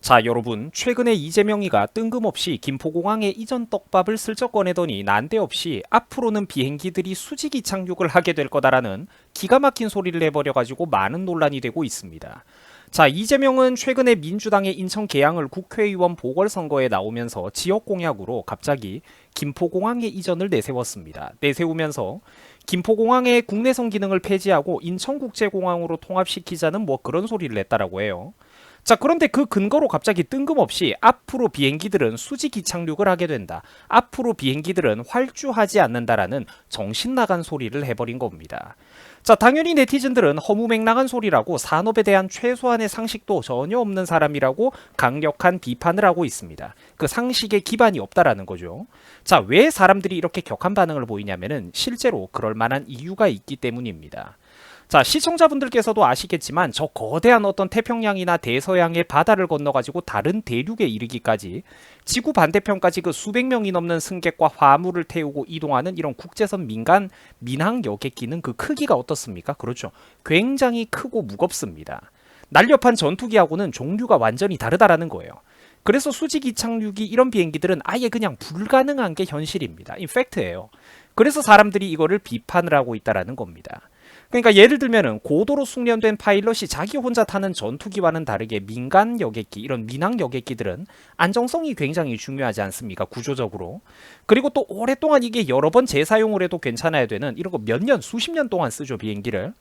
자, 여러분, 최근에 이재명이가 뜬금없이 김포공항에 이전 떡밥을 슬쩍 꺼내더니 난데없이 앞으로는 비행기들이 수직 이착륙을 하게 될 거다라는 기가 막힌 소리를 내버려가지고 많은 논란이 되고 있습니다. 자, 이재명은 최근에 민주당의 인천 계양을 국회의원 보궐선거에 나오면서 지역 공약으로 갑자기 김포공항의 이전을 내세웠습니다. 내세우면서 김포공항의 국내선 기능을 폐지하고 인천국제공항으로 통합시키자는 뭐 그런 소리를 냈다라고 해요. 자, 그런데 그 근거로 갑자기 뜬금없이 앞으로 비행기들은 수직 이착륙을 하게 된다. 앞으로 비행기들은 활주하지 않는다라는 정신 나간 소리를 해버린 겁니다. 자, 당연히 네티즌들은 허무맹랑한 소리라고 산업에 대한 최소한의 상식도 전혀 없는 사람이라고 강력한 비판을 하고 있습니다. 그 상식에 기반이 없다라는 거죠. 자, 왜 사람들이 이렇게 격한 반응을 보이냐면은 실제로 그럴 만한 이유가 있기 때문입니다. 자, 시청자분들께서도 아시겠지만 저 거대한 어떤 태평양이나 대서양의 바다를 건너가지고 다른 대륙에 이르기까지 지구 반대편까지 그 수백 명이 넘는 승객과 화물을 태우고 이동하는 이런 국제선 민항 여객기는 그 크기가 어떻습니까? 그렇죠. 굉장히 크고 무겁습니다. 날렵한 전투기하고는 종류가 완전히 다르다라는 거예요. 그래서 수직 이착륙이 이런 비행기들은 아예 그냥 불가능한 게 현실입니다. 이 팩트예요. 그래서 사람들이 이거를 비판을 하고 있다라는 겁니다. 그러니까 예를 들면은 고도로 숙련된 파일럿이 자기 혼자 타는 전투기와는 다르게 민간 여객기, 이런 민항 여객기들은 안정성이 굉장히 중요하지 않습니까? 구조적으로. 그리고 또 오랫동안 이게 여러 번 재사용을 해도 괜찮아야 되는 이런 거 몇 년, 수십 년 동안 쓰죠, 비행기를.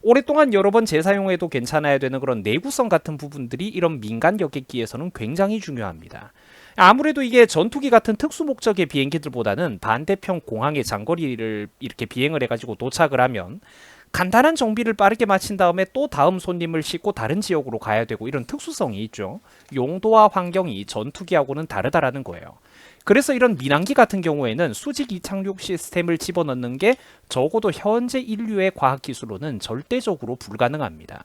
오랫동안 여러 번 재사용해도 괜찮아야 되는 그런 내구성 같은 부분들이 이런 민간 여객기에서는 굉장히 중요합니다. 아무래도 이게 전투기 같은 특수 목적의 비행기들보다는 반대편 공항의 장거리를 이렇게 비행을 해가지고 도착을 하면 간단한 정비를 빠르게 마친 다음에 또 다음 손님을 싣고 다른 지역으로 가야 되고 이런 특수성이 있죠. 용도와 환경이 전투기하고는 다르다라는 거예요. 그래서 이런 민항기 같은 경우에는 수직 이착륙 시스템을 집어넣는 게 적어도 현재 인류의 과학기술로는 절대적으로 불가능합니다.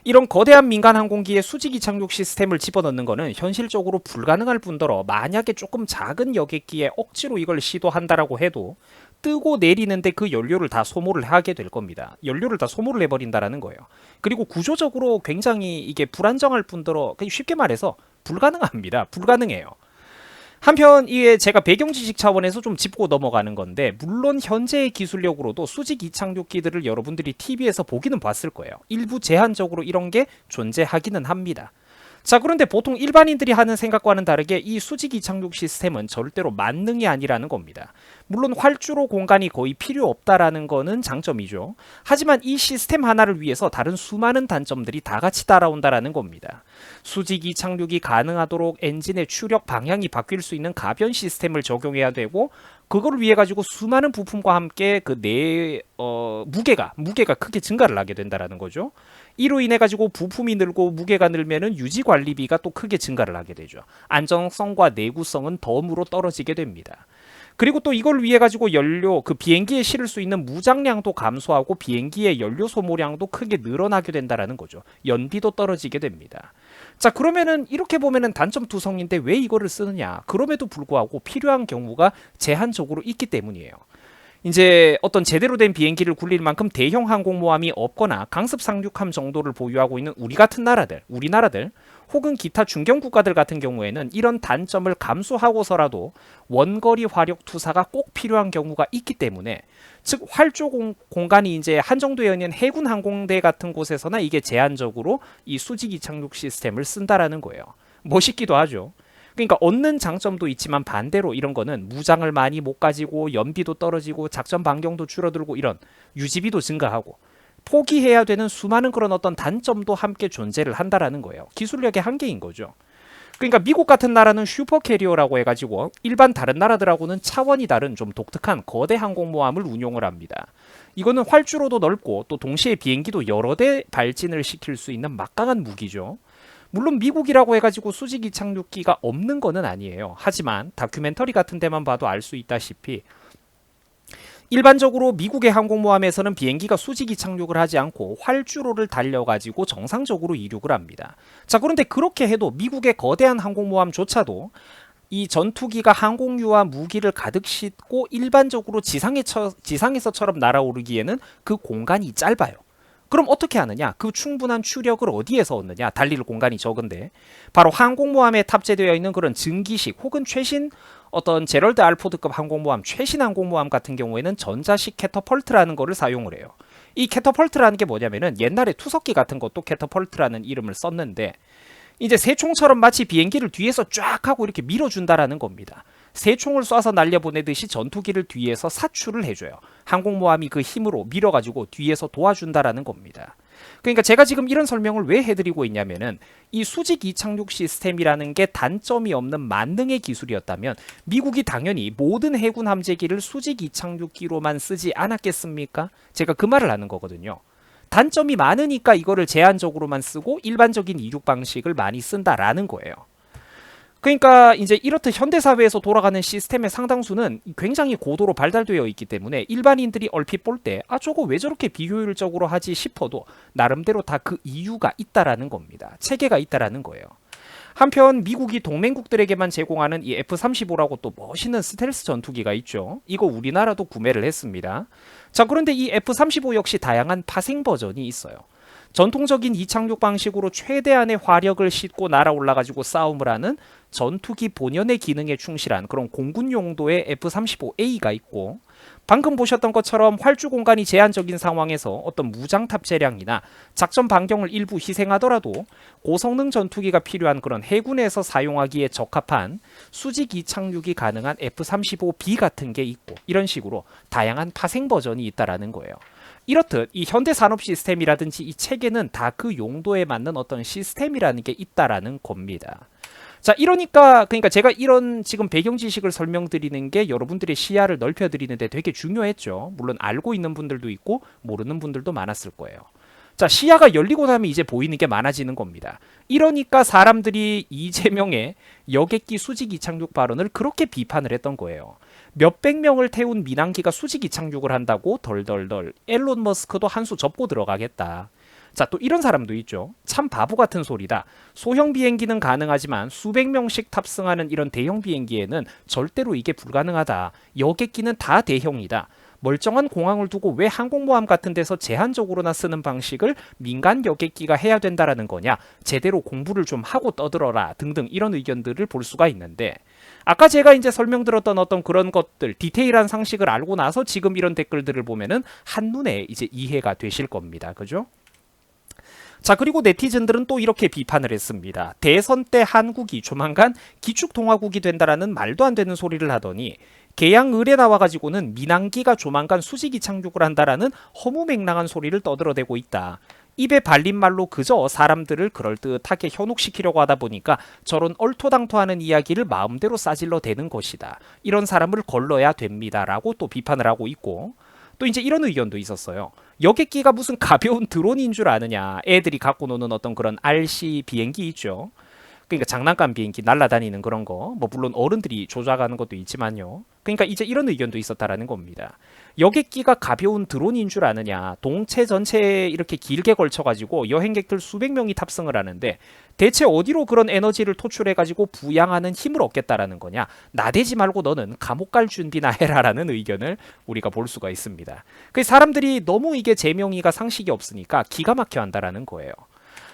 이런 거대한 민간 항공기에 수직 이착륙 시스템을 집어넣는 것은 현실적으로 불가능할 뿐더러 만약에 조금 작은 여객기에 억지로 이걸 시도한다라고 해도 뜨고 내리는데 그 연료를 다 소모를 하게 될 겁니다. 연료를 다 소모를 해버린다라는 거예요. 그리고 구조적으로 굉장히 이게 불안정할 뿐더러 쉽게 말해서 불가능합니다. 불가능해요. 한편 이게 제가 배경 지식 차원에서 좀 짚고 넘어가는 건데, 물론 현재의 기술력으로도 수직 이착륙기들을 여러분들이 TV에서 보기는 봤을 거예요. 일부 제한적으로 이런 게 존재하기는 합니다. 자, 그런데 보통 일반인들이 하는 생각과는 다르게 이 수직 이착륙 시스템은 절대로 만능이 아니라는 겁니다. 물론 활주로 공간이 거의 필요 없다라는 거는 장점이죠. 하지만 이 시스템 하나를 위해서 다른 수많은 단점들이 다 같이 따라온다라는 겁니다. 수직 이착륙이 가능하도록 엔진의 추력 방향이 바뀔 수 있는 가변 시스템을 적용해야 되고, 그걸 위해 가지고 수많은 부품과 함께 무게가 크게 증가를 하게 된다라는 거죠. 이로 인해 가지고 부품이 늘고 무게가 늘면은 유지 관리비가 또 크게 증가를 하게 되죠. 안정성과 내구성은 덤으로 떨어지게 됩니다. 그리고 또 이걸 위해 가지고 그 비행기에 실을 수 있는 무장량도 감소하고 비행기의 연료 소모량도 크게 늘어나게 된다라는 거죠. 연비도 떨어지게 됩니다. 자, 그러면은 이렇게 보면은 단점 투성인데 왜 이거를 쓰느냐? 그럼에도 불구하고 필요한 경우가 제한적으로 있기 때문이에요. 이제 어떤 제대로 된 비행기를 굴릴 만큼 대형 항공모함이 없거나 강습 상륙함 정도를 보유하고 있는 우리나라들 혹은 기타 중견 국가들 같은 경우에는 이런 단점을 감수하고서라도 원거리 화력 투사가 꼭 필요한 경우가 있기 때문에, 즉 활주 공간이 이제 한정되어 있는 해군 항공대 같은 곳에서나 이게 제한적으로 이 수직 이착륙 시스템을 쓴다라는 거예요. 멋있기도 하죠. 그러니까 얻는 장점도 있지만 반대로 이런 거는 무장을 많이 못 가지고 연비도 떨어지고 작전 반경도 줄어들고 이런 유지비도 증가하고 포기해야 되는 수많은 그런 어떤 단점도 함께 존재를 한다라는 거예요. 기술력의 한계인 거죠. 그러니까 미국 같은 나라는 슈퍼캐리어라고 해가지고 일반 다른 나라들하고는 차원이 다른 좀 독특한 거대 항공모함을 운용을 합니다. 이거는 활주로도 넓고 또 동시에 비행기도 여러 대 발진을 시킬 수 있는 막강한 무기죠. 물론 미국이라고 해가지고 수직 이착륙기가 없는 거는 아니에요. 하지만 다큐멘터리 같은 데만 봐도 알 수 있다시피 일반적으로 미국의 항공모함에서는 비행기가 수직 이착륙을 하지 않고 활주로를 달려가지고 정상적으로 이륙을 합니다. 자, 그런데 그렇게 해도 미국의 거대한 항공모함조차도 이 전투기가 항공유와 무기를 가득 싣고 일반적으로 지상에서처럼 날아오르기에는 그 공간이 짧아요. 그럼 어떻게 하느냐? 그 충분한 추력을 어디에서 얻느냐? 달릴 공간이 적은데 바로 항공모함에 탑재되어 있는 그런 증기식 혹은 최신 어떤 제럴드 알포드급 항공모함, 최신 항공모함 같은 경우에는 전자식 캐터펄트라는 거를 사용을 해요. 이 캐터펄트라는 게 뭐냐면은 옛날에 투석기 같은 것도 캐터펄트라는 이름을 썼는데 이제 새총처럼 마치 비행기를 뒤에서 쫙 하고 이렇게 밀어준다라는 겁니다. 새총을 쏴서 날려보내듯이 전투기를 뒤에서 사출을 해줘요. 항공모함이 그 힘으로 밀어가지고 뒤에서 도와준다라는 겁니다. 그러니까 제가 지금 이런 설명을 왜 해드리고 있냐면은 이 수직 이착륙 시스템이라는 게 단점이 없는 만능의 기술이었다면 미국이 당연히 모든 해군 함재기를 수직 이착륙기로만 쓰지 않았겠습니까? 제가 그 말을 하는 거거든요. 단점이 많으니까 이거를 제한적으로만 쓰고 일반적인 이륙 방식을 많이 쓴다라는 거예요. 그러니까 이제 이렇듯 현대사회에서 돌아가는 시스템의 상당수는 굉장히 고도로 발달되어 있기 때문에 일반인들이 얼핏 볼 때 저거 왜 저렇게 비효율적으로 하지 싶어도 나름대로 다 그 이유가 있다라는 겁니다. 체계가 있다라는 거예요. 한편 미국이 동맹국들에게만 제공하는 이 F-35라고 또 멋있는 스텔스 전투기가 있죠. 이거 우리나라도 구매를 했습니다. 자, 그런데 이 F-35 역시 다양한 파생 버전이 있어요. 전통적인 이착륙 방식으로 최대한의 화력을 싣고 날아올라가지고 싸움을 하는 전투기 본연의 기능에 충실한 그런 공군 용도의 F-35A가 있고, 방금 보셨던 것처럼 활주 공간이 제한적인 상황에서 어떤 무장 탑재량이나 작전 반경을 일부 희생하더라도 고성능 전투기가 필요한 그런 해군에서 사용하기에 적합한 수직 이착륙이 가능한 F-35B 같은 게 있고, 이런 식으로 다양한 파생 버전이 있다라는 거예요. 이렇듯 이 현대 산업 시스템이라든지 이 체계는 다 그 용도에 맞는 어떤 시스템이라는 게 있다라는 겁니다. 자, 그러니까 제가 이런 지금 배경 지식을 설명드리는 게 여러분들의 시야를 넓혀드리는데 되게 중요했죠. 물론 알고 있는 분들도 있고 모르는 분들도 많았을 거예요. 자, 시야가 열리고 나면 이제 보이는 게 많아지는 겁니다. 이러니까 사람들이 이재명의 여객기 수직 이착륙 발언을 그렇게 비판을 했던 거예요. 몇백 명을 태운 민항기가 수직 이착륙을 한다고 덜덜덜 앨런 머스크도 한 수 접고 들어가겠다. 자, 또 이런 사람도 있죠. 참 바보 같은 소리다. 소형 비행기는 가능하지만 수백 명씩 탑승하는 이런 대형 비행기에는 절대로 이게 불가능하다. 여객기는 다 대형이다. 멀쩡한 공항을 두고 왜 항공모함 같은 데서 제한적으로나 쓰는 방식을 민간 여객기가 해야 된다라는 거냐, 제대로 공부를 좀 하고 떠들어라 등등 이런 의견들을 볼 수가 있는데, 아까 제가 이제 설명드렸던 어떤 그런 것들, 디테일한 상식을 알고 나서 지금 이런 댓글들을 보면은 한눈에 이제 이해가 되실 겁니다. 그죠? 자, 그리고 네티즌들은 또 이렇게 비판을 했습니다. 대선 때 한국이 조만간 기축통화국이 된다라는 말도 안 되는 소리를 하더니 계양 을에 나와가지고는 민항기가 조만간 수직 이착륙을 한다라는 허무맹랑한 소리를 떠들어대고 있다. 입에 발린 말로 그저 사람들을 그럴듯하게 현혹시키려고 하다 보니까 저런 얼토당토하는 이야기를 마음대로 싸질러 대는 것이다. 이런 사람을 걸러야 됩니다라고 또 비판을 하고 있고, 또 이제 이런 의견도 있었어요. 여객기가 무슨 가벼운 드론인 줄 아느냐. 애들이 갖고 노는 어떤 그런 RC 비행기 있죠. 그러니까 장난감 비행기 날아다니는 그런 거, 뭐 물론 어른들이 조작하는 것도 있지만요. 그러니까 이제 이런 의견도 있었다라는 겁니다. 여객기가 가벼운 드론인 줄 아느냐. 동체 전체에 이렇게 길게 걸쳐가지고 여행객들 수백 명이 탑승을 하는데 대체 어디로 그런 에너지를 토출해가지고 부양하는 힘을 얻겠다라는 거냐. 나대지 말고 너는 감옥 갈 준비나 해라라는 의견을 우리가 볼 수가 있습니다. 그 사람들이 너무 이게 제명이가 상식이 없으니까 기가 막혀 한다라는 거예요.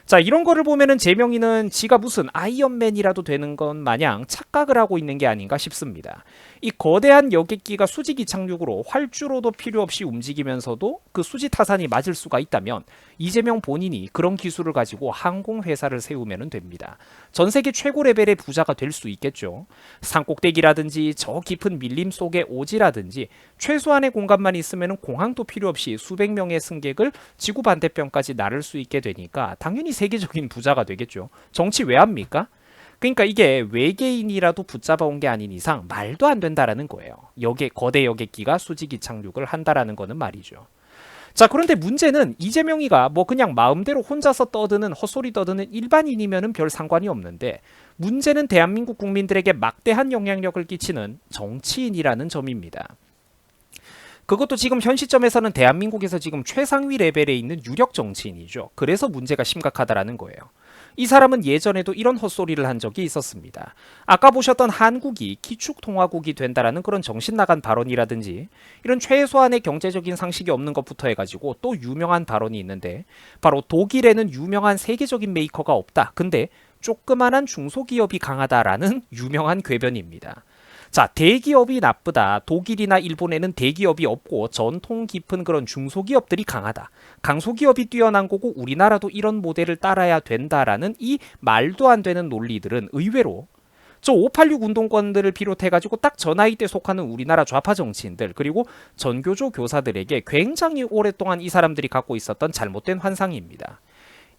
자, 이런 거를 보면은 제명이는 지가 무슨 아이언맨이라도 되는 건 마냥 착각을 하고 있는 게 아닌가 싶습니다. 이 거대한 여객기가 수직 이착륙으로 활주로도 필요 없이 움직이면서도 그 수지 타산이 맞을 수가 있다면 이재명 본인이 그런 기술을 가지고 항공회사를 세우면 됩니다. 전 세계 최고 레벨의 부자가 될 수 있겠죠. 산꼭대기라든지 저 깊은 밀림 속의 오지라든지 최소한의 공간만 있으면 공항도 필요 없이 수백 명의 승객을 지구 반대편까지 나를 수 있게 되니까 당연히 세계적인 부자가 되겠죠. 정치 왜 합니까? 그러니까 이게 외계인이라도 붙잡아온 게 아닌 이상 말도 안 된다라는 거예요. 거대 여객기가 수직 이착륙을 한다라는 거는 말이죠. 자, 그런데 문제는 이재명이가 뭐 그냥 마음대로 혼자서 떠드는 헛소리 떠드는 일반인이면은 별 상관이 없는데, 문제는 대한민국 국민들에게 막대한 영향력을 끼치는 정치인이라는 점입니다. 그것도 지금 현 시점에서는 대한민국에서 지금 최상위 레벨에 있는 유력 정치인이죠. 그래서 문제가 심각하다라는 거예요. 이 사람은 예전에도 이런 헛소리를 한 적이 있었습니다. 아까 보셨던 한국이 기축통화국이 된다라는 그런 정신나간 발언이라든지 이런 최소한의 경제적인 상식이 없는 것부터 해가지고 또 유명한 발언이 있는데, 바로 독일에는 유명한 세계적인 메이커가 없다. 근데 조그만한 중소기업이 강하다라는 유명한 궤변입니다. 자, 대기업이 나쁘다. 독일이나 일본에는 대기업이 없고 전통 깊은 그런 중소기업들이 강하다. 강소기업이 뛰어난 거고 우리나라도 이런 모델을 따라야 된다라는 이 말도 안 되는 논리들은 의외로 저 586 운동권들을 비롯해가지고 딱 저 나이 때 속하는 우리나라 좌파 정치인들, 그리고 전교조 교사들에게 굉장히 오랫동안 이 사람들이 갖고 있었던 잘못된 환상입니다.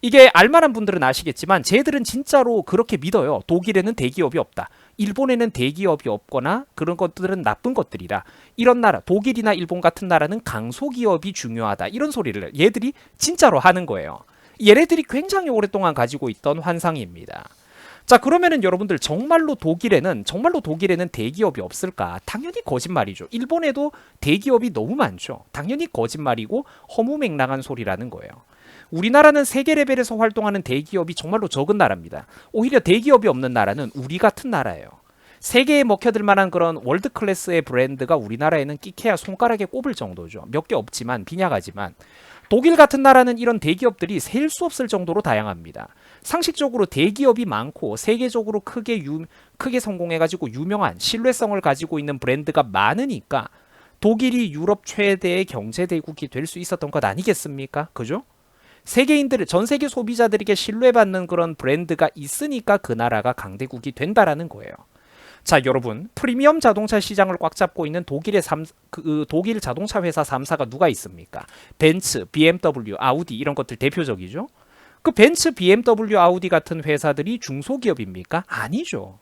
이게 알만한 분들은 아시겠지만 쟤들은 진짜로 그렇게 믿어요. 독일에는 대기업이 없다. 일본에는 대기업이 없거나 그런 것들은 나쁜 것들이다. 이런 나라, 독일이나 일본 같은 나라는 강소기업이 중요하다. 이런 소리를 얘들이 진짜로 하는 거예요. 얘네들이 굉장히 오랫동안 가지고 있던 환상입니다. 자, 그러면은 여러분들 정말로 독일에는 대기업이 없을까? 당연히 거짓말이죠. 일본에도 대기업이 너무 많죠. 당연히 거짓말이고 허무맹랑한 소리라는 거예요. 우리나라는 세계 레벨에서 활동하는 대기업이 정말로 적은 나라입니다. 오히려 대기업이 없는 나라는 우리 같은 나라예요. 세계에 먹혀들 만한 그런 월드 클래스의 브랜드가 우리나라에는 끼케야 손가락에 꼽을 정도죠. 몇 개 없지만 빈약하지만, 독일 같은 나라는 이런 대기업들이 셀 수 없을 정도로 다양합니다. 상식적으로 대기업이 많고 세계적으로 크게 성공해가지고 유명한 신뢰성을 가지고 있는 브랜드가 많으니까 독일이 유럽 최대의 경제대국이 될 수 있었던 것 아니겠습니까? 그죠? 전 세계 소비자들에게 신뢰받는 그런 브랜드가 있으니까 그 나라가 강대국이 된다라는 거예요. 자, 여러분, 프리미엄 자동차 시장을 꽉 잡고 있는 독일 자동차 회사 3사가 누가 있습니까? 벤츠, BMW, 아우디 이런 것들 대표적이죠. 그 벤츠, BMW, 아우디 같은 회사들이 중소기업입니까? 아니죠.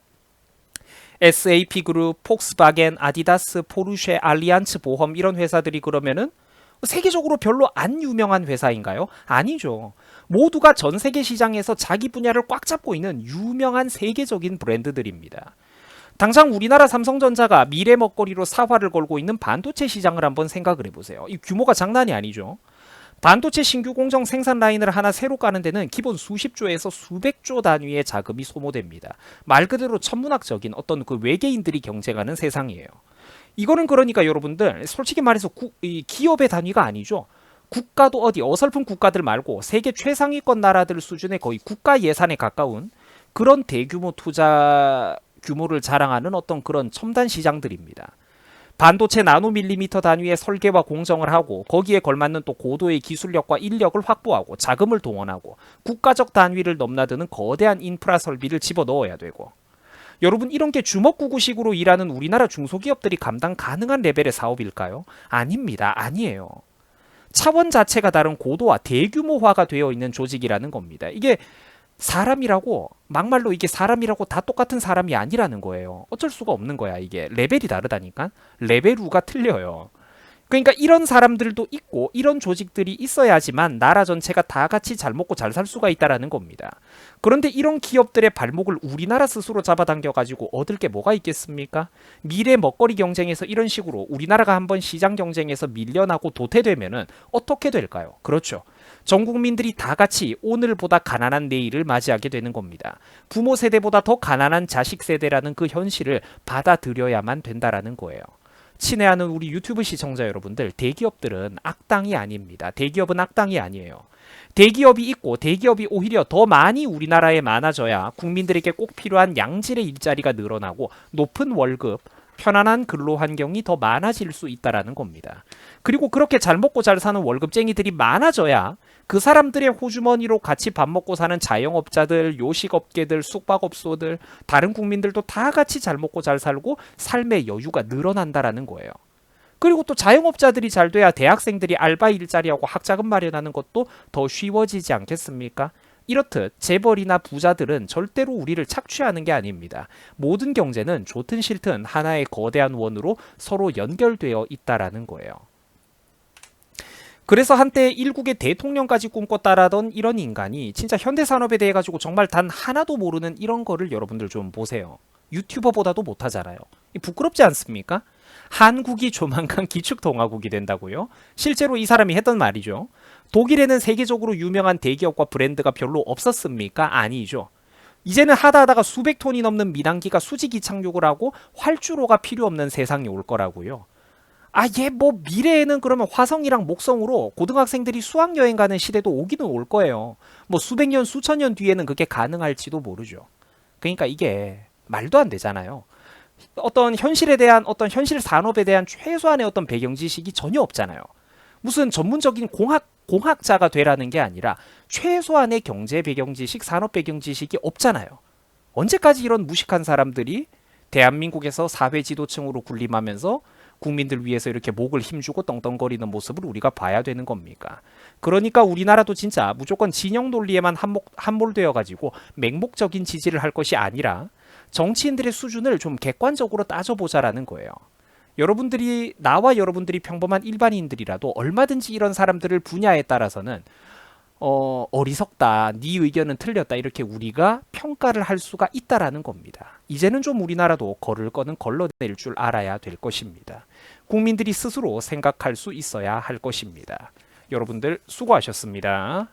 SAP 그룹, 폭스바겐, 아디다스, 포르쉐, 알리안츠 보험 이런 회사들이 그러면은 세계적으로 별로 안 유명한 회사인가요? 아니죠. 모두가 전 세계 시장에서 자기 분야를 꽉 잡고 있는 유명한 세계적인 브랜드들입니다. 당장 우리나라 삼성전자가 미래 먹거리로 사활을 걸고 있는 반도체 시장을 한번 생각을 해보세요. 이 규모가 장난이 아니죠. 반도체 신규 공정 생산 라인을 하나 새로 까는 데는 기본 수십조에서 수백조 단위의 자금이 소모됩니다. 말 그대로 천문학적인 어떤 그 외계인들이 경쟁하는 세상이에요. 이거는 그러니까 여러분들 솔직히 말해서 기업의 단위가 아니죠. 국가도 어디 어설픈 국가들 말고 세계 최상위권 나라들 수준의 거의 국가 예산에 가까운 그런 대규모 투자 규모를 자랑하는 어떤 그런 첨단 시장들입니다. 반도체 나노밀리미터 단위의 설계와 공정을 하고 거기에 걸맞는 또 고도의 기술력과 인력을 확보하고 자금을 동원하고 국가적 단위를 넘나드는 거대한 인프라 설비를 집어넣어야 되고, 여러분 이런 게 주먹구구식으로 일하는 우리나라 중소기업들이 감당 가능한 레벨의 사업일까요? 아닙니다. 아니에요. 차원 자체가 다른 고도화, 대규모화가 되어 있는 조직이라는 겁니다. 이게 사람이라고, 막말로 이게 사람이라고 다 똑같은 사람이 아니라는 거예요. 어쩔 수가 없는 거야. 이게 레벨이 다르다니까. 레벨 우가 틀려요. 그러니까 이런 사람들도 있고 이런 조직들이 있어야지만 나라 전체가 다 같이 잘 먹고 잘 살 수가 있다라는 겁니다. 그런데 이런 기업들의 발목을 우리나라 스스로 잡아당겨가지고 얻을 게 뭐가 있겠습니까? 미래 먹거리 경쟁에서 이런 식으로 우리나라가 한번 시장 경쟁에서 밀려나고 도태되면은 어떻게 될까요? 그렇죠. 전 국민들이 다 같이 오늘보다 가난한 내일을 맞이하게 되는 겁니다. 부모 세대보다 더 가난한 자식 세대라는 그 현실을 받아들여야만 된다라는 거예요. 친애하는 우리 유튜브 시청자 여러분들, 대기업들은 악당이 아닙니다. 대기업은 악당이 아니에요. 대기업이 있고 대기업이 오히려 더 많이 우리나라에 많아져야 국민들에게 꼭 필요한 양질의 일자리가 늘어나고 높은 월급, 편안한 근로 환경이 더 많아질 수 있다라는 겁니다. 그리고 그렇게 잘 먹고 잘 사는 월급쟁이들이 많아져야 그 사람들의 호주머니로 같이 밥 먹고 사는 자영업자들, 요식업계들, 숙박업소들, 다른 국민들도 다 같이 잘 먹고 잘 살고 삶의 여유가 늘어난다라는 거예요. 그리고 또 자영업자들이 잘 돼야 대학생들이 알바 일자리하고 학자금 마련하는 것도 더 쉬워지지 않겠습니까? 이렇듯 재벌이나 부자들은 절대로 우리를 착취하는 게 아닙니다. 모든 경제는 좋든 싫든 하나의 거대한 원으로 서로 연결되어 있다라는 거예요. 그래서 한때 일국의 대통령까지 꿈꿨다라던 이런 인간이 진짜 현대산업에 대해 가지고 정말 단 하나도 모르는 이런 거를 여러분들 좀 보세요. 유튜버보다도 못하잖아요. 부끄럽지 않습니까? 한국이 조만간 기축통화국이 된다고요? 실제로 이 사람이 했던 말이죠. 독일에는 세계적으로 유명한 대기업과 브랜드가 별로 없었습니까? 아니죠. 이제는 하다하다가 수백 톤이 넘는 민항기가 수직 이착륙을 하고 활주로가 필요 없는 세상이 올 거라고요. 뭐 미래에는 그러면 화성이랑 목성으로 고등학생들이 수학여행 가는 시대도 오기는 올 거예요. 뭐 수백 년, 수천 년 뒤에는 그게 가능할지도 모르죠. 그러니까 이게 말도 안 되잖아요. 어떤 현실에 대한 어떤 현실 산업에 대한 최소한의 어떤 배경 지식이 전혀 없잖아요. 무슨 전문적인 공학자가 되라는 게 아니라 최소한의 경제 배경 지식, 산업 배경 지식이 없잖아요. 언제까지 이런 무식한 사람들이 대한민국에서 사회 지도층으로 군림하면서 국민들 위해서 이렇게 목을 힘주고 떵떵거리는 모습을 우리가 봐야 되는 겁니까? 그러니까 우리나라도 진짜 무조건 진영 논리에만 함몰되어 가지고 맹목적인 지지를 할 것이 아니라 정치인들의 수준을 좀 객관적으로 따져보자라는 거예요. 나와 여러분들이 평범한 일반인들이라도 얼마든지 이런 사람들을 분야에 따라서는 어리석다, 네 의견은 틀렸다 이렇게 우리가 평가를 할 수가 있다라는 겁니다. 이제는 좀 우리나라도 걸을 거는 걸러낼 줄 알아야 될 것입니다. 국민들이 스스로 생각할 수 있어야 할 것입니다. 여러분들 수고하셨습니다.